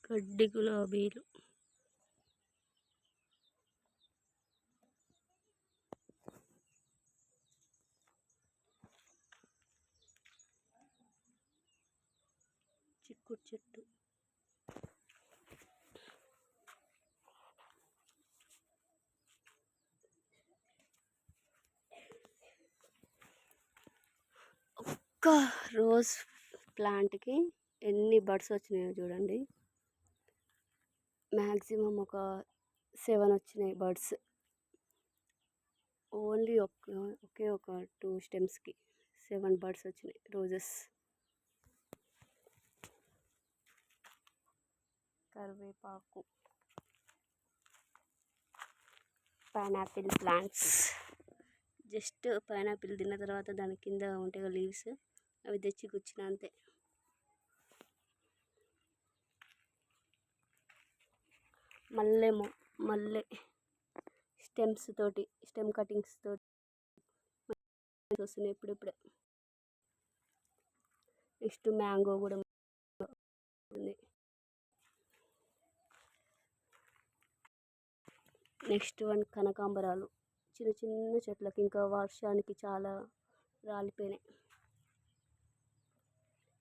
గడ్డి గులాబీలు. చిక్కుడు చెట్టు. ఒక్క రోజ్ ప్లాంట్కి ఎన్ని బడ్స్ వచ్చినాయో చూడండి. మ్యాక్సిమం ఒక 7 వచ్చినాయి బర్డ్స్. ఓన్లీ ఒకే ఒక 2 స్టెమ్స్కి 7 బర్డ్స్ వచ్చినాయి రోజెస్. కరివేపాకు, పైనాపిల్ ప్లాంట్స్. జస్ట్ పైనాపిల్ తిన్న తర్వాత దాని కింద ఉంటాయి లీవ్స్, అవి తెచ్చి కూర్చున్న అంతే. మల్లె స్టెమ్స్ తోటి, స్టెమ్ కటింగ్స్ తోటి వస్తున్నాయి ఇప్పుడిప్పుడే. నెక్స్ట్ మ్యాంగో కూడా ఉంది. నెక్స్ట్ వన్ కనకాంబరాలు. చిన్న చిన్న చెట్లకి ఇంకా వర్షానికి చాలా రాలిపోయినాయి.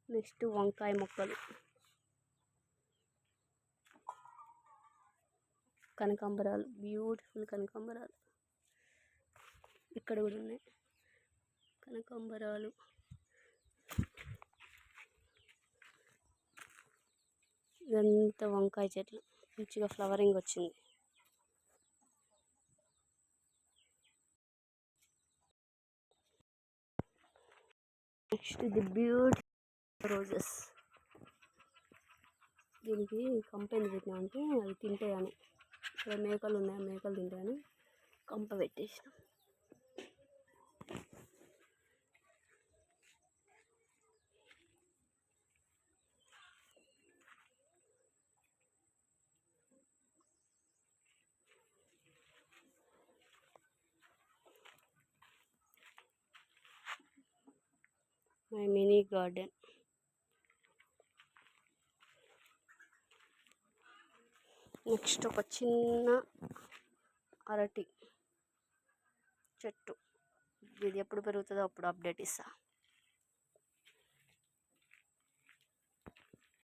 నెక్స్ట్ వంకాయ మొక్కలు, కనకాంబరాలు, బ్యూటిఫుల్ కనకాంబరాలు. ఇక్కడ కూడా ఉన్నాయి కనకాంబరాలు. ఇదంతా వంకాయ చెట్లు, మంచిగా ఫ్లవరింగ్ వచ్చింది. Next the beautiful roses. దీనికి కంప ఎందుకు పెట్టినా అంటే అవి తింటాయని. ఇక్కడ మేకలు ఉన్నాయి, మేకలు తింటాయని కంప పెట్టేసిన. My mini garden. నెక్స్ట్ ఒక చిన్న అరటి చెట్టు. ఇది ఎప్పుడు పెరుగుతుందో అప్పుడు అప్డేట్ ఇస్తా.